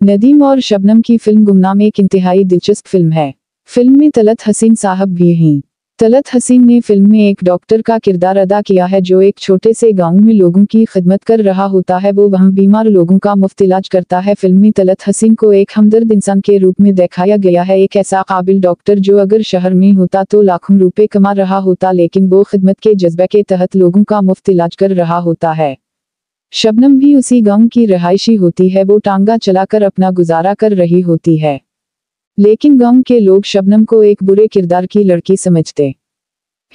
नदीम और शबनम की फिल्म गुमनाम एक इंतहाई दिलचस्प फिल्म है। फिल्म में तलत हसीन साहब भी हैं। तलत हसीन ने फिल्म में एक डॉक्टर का किरदार अदा किया है जो एक छोटे से गांव में लोगों की खिदमत कर रहा होता है। वो वहां बीमार लोगों का मुफ्त इलाज करता है। फिल्म में तलत हसीन को एक हमदर्द इंसान के रूप में दिखाया गया है, एक ऐसा काबिल डॉक्टर जो अगर शहर में होता तो लाखों रुपए कमा रहा होता, लेकिन वो खिदमत के जज्बे के तहत लोगों का मुफ्त इलाज कर रहा होता है। शबनम भी उसी गांव की रहायशी होती है। वो टांगा चलाकर अपना गुजारा कर रही होती है, लेकिन गांव के लोग शबनम को एक बुरे किरदार की लड़की समझते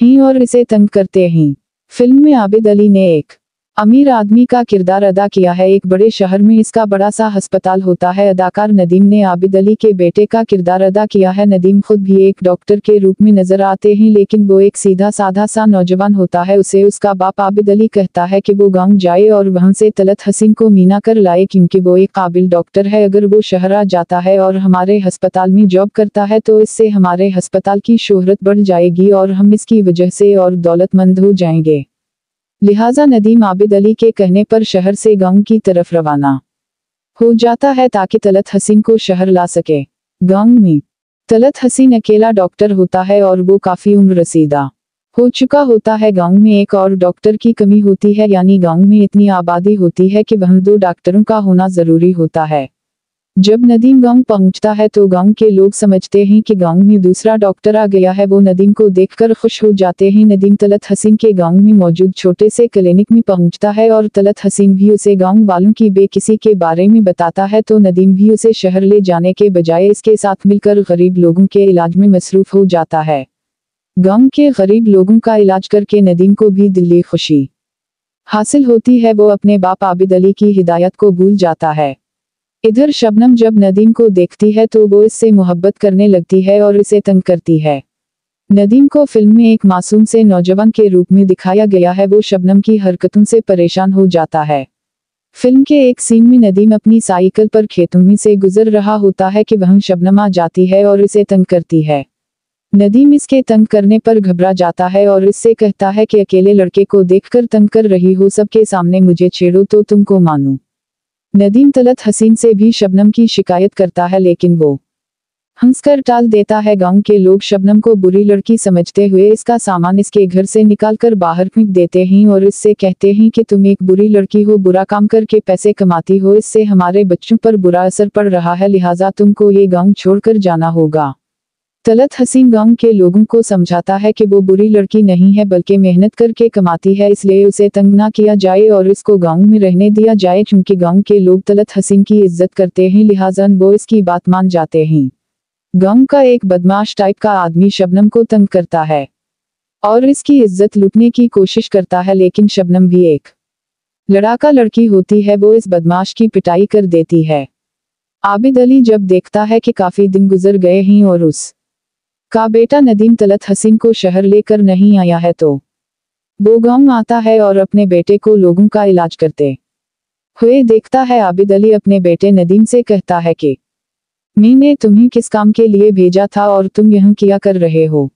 हैं और इसे तंग करते हैं। फिल्म में आबिद अली ने एक अमीर आदमी का किरदार अदा किया है। एक बड़े शहर में इसका बड़ा सा अस्पताल होता है। अदाकार नदीम ने आबिद अली के बेटे का किरदार अदा किया है। नदीम खुद भी एक डॉक्टर के रूप में नजर आते हैं, लेकिन वो एक सीधा साधा सा नौजवान होता है। उसे उसका बाप आबिद अली कहता है कि वो गांव जाए और वहां से तलत हसीन को मीना कर लाए, क्योंकि वो एक काबिल डॉक्टर है। अगर वो शहर आ जाता है और हमारे अस्पताल में जॉब करता है तो इससे हमारे अस्पताल की शोहरत बढ़ जाएगी और हम इसकी वजह से और दौलतमंद हो जाएंगे। लिहाजा नदीम आबिद अली के कहने पर शहर से गांव की तरफ रवाना हो जाता है ताकि तलत हसीन को शहर ला सके। गांव में तलत हसीन अकेला डॉक्टर होता है और वो काफी उम्र रसीदा हो चुका होता है। गांव में एक और डॉक्टर की कमी होती है, यानी गांव में इतनी आबादी होती है कि वहां 2 डॉक्टरों का होना जरूरी होता है। जब नदीम गांव पहुंचता है तो गांव के लोग समझते हैं कि गांव में दूसरा डॉक्टर आ गया है। वो नदीम को देखकर खुश हो जाते हैं। नदीम तलत हसीन के गांव में मौजूद छोटे से क्लिनिक में पहुंचता है और तलत हसीन भी उसे गांव वालों की बेकिसी के बारे में बताता है, तो नदीम भी उसे शहर ले जाने के बजाय इसके साथ मिलकर गरीब लोगों के इलाज में मसरूफ हो जाता है। गांव के गरीब लोगों का इलाज करके नदीम को भी दिली खुशी हासिल होती है। वो अपने बाप आबिद अली की हिदायत को भूल जाता है। इधर शबनम जब नदीम को देखती है तो वो इससे मोहब्बत करने लगती है और इसे तंग करती है। नदीम को फिल्म में एक मासूम से नौजवान के रूप में दिखाया गया है। वो शबनम की हरकतों से परेशान हो जाता है। फिल्म के एक सीन में नदीम अपनी साइकिल पर खेतों में से गुजर रहा होता है कि वहां शबनम आ जाती है और इसे तंग करती है। नदीम इसके तंग करने पर घबरा जाता है और इससे कहता है कि अकेले लड़के को देखकर तंग कर रही हो, सबके सामने मुझे छेड़ो तो तुमको मानूं। नदीम तलत हसीन से भी शबनम की शिकायत करता है, लेकिन वो हंसकर टाल देता है। गांव के लोग शबनम को बुरी लड़की समझते हुए इसका सामान इसके घर से निकालकर बाहर फेंक देते हैं और इससे कहते हैं कि तुम एक बुरी लड़की हो, बुरा काम करके पैसे कमाती हो, इससे हमारे बच्चों पर बुरा असर पड़ रहा है, लिहाजा तुमको ये गांव छोड़कर जाना होगा। तलत हसीन गांव के लोगों को समझाता है कि वो बुरी लड़की नहीं है बल्कि मेहनत करके कमाती है, इसलिए उसे तंग ना किया जाए और इसको गांव में रहने दिया जाए। क्योंकि गांव के लोग तलत हसीन की इज्जत करते हैं, लिहाजा वो इसकी बात मान जाते हैं। गांव का एक बदमाश टाइप का आदमी शबनम को तंग करता है और इसकी इज्जत लूटने की कोशिश करता है, लेकिन शबनम भी एक लड़ाका लड़की होती है। वो इस बदमाश की पिटाई कर देती है। आबिद अली जब देखता है कि काफी दिन गुजर गए हैं और उस का बेटा नदीम तलत हसीन को शहर लेकर नहीं आया है, तो वो गांव आता है और अपने बेटे को लोगों का इलाज करते हुए देखता है। आबिद अली अपने बेटे नदीम से कहता है कि मैंने तुम्हें किस काम के लिए भेजा था और तुम यहाँ क्या कर रहे हो।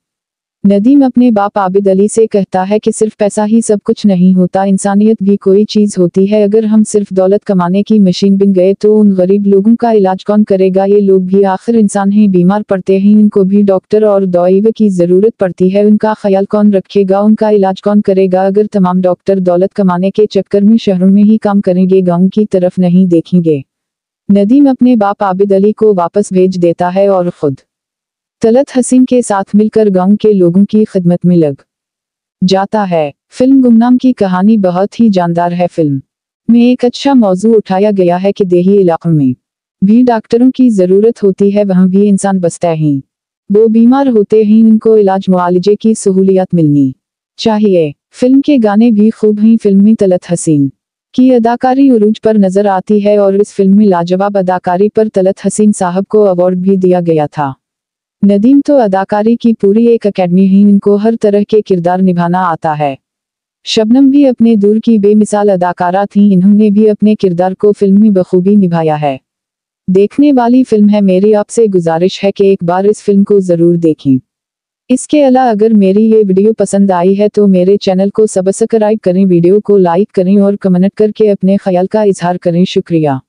नदीम अपने बाप आबिद अली से कहता है कि सिर्फ पैसा ही सब कुछ नहीं होता, इंसानियत भी कोई चीज होती है। अगर हम सिर्फ दौलत कमाने की मशीन बन गए तो उन गरीब लोगों का इलाज कौन करेगा। ये लोग भी आखिर इंसान हैं, बीमार पड़ते हैं, इनको भी डॉक्टर और दवाई की जरूरत पड़ती है। उनका ख्याल कौन रखेगा, उनका इलाज कौन करेगा। अगर तमाम डॉक्टर दौलत कमाने के चक्कर में शहरों में ही काम करेंगे, गाँव की तरफ नहीं देखेंगे। नदीम अपने बाप आबिद अली को वापस भेज देता है और खुद तलत हसीन के साथ मिलकर गांव के लोगों की खिदमत में लग जाता है। फिल्म गुमनाम की कहानी बहुत ही जानदार है। फिल्म में एक अच्छा मौजू उठाया गया है कि देही इलाकों में भी डॉक्टरों की जरूरत होती है, वहां भी इंसान बसते हैं, वो बीमार होते हैं, इनको इलाज मुआलजे की सहूलियत मिलनी चाहिए। फिल्म के गाने भी खूब हैं। फिल्म में तलत हसीन की अदाकारी उरूज पर नजर आती है और इस फिल्म में लाजवाब अदाकारी पर तलत हसीन साहब को अवार्ड भी दिया गया था। नदीम तो अदाकारी की पूरी एक अकेडमी है, इनको हर तरह के किरदार निभाना आता है। शबनम भी अपने दूर की बेमिसाल अदाकारा थीं, इन्होंने भी अपने किरदार को फिल्म में बखूबी निभाया है। देखने वाली फिल्म है। मेरी आपसे गुजारिश है कि एक बार इस फिल्म को जरूर देखें। इसके अलावा अगर मेरी ये वीडियो पसंद आई है तो मेरे चैनल को सब्सक्राइब करें, वीडियो को लाइक करें और कमेंट करके अपने ख्याल का इजहार करें। शुक्रिया।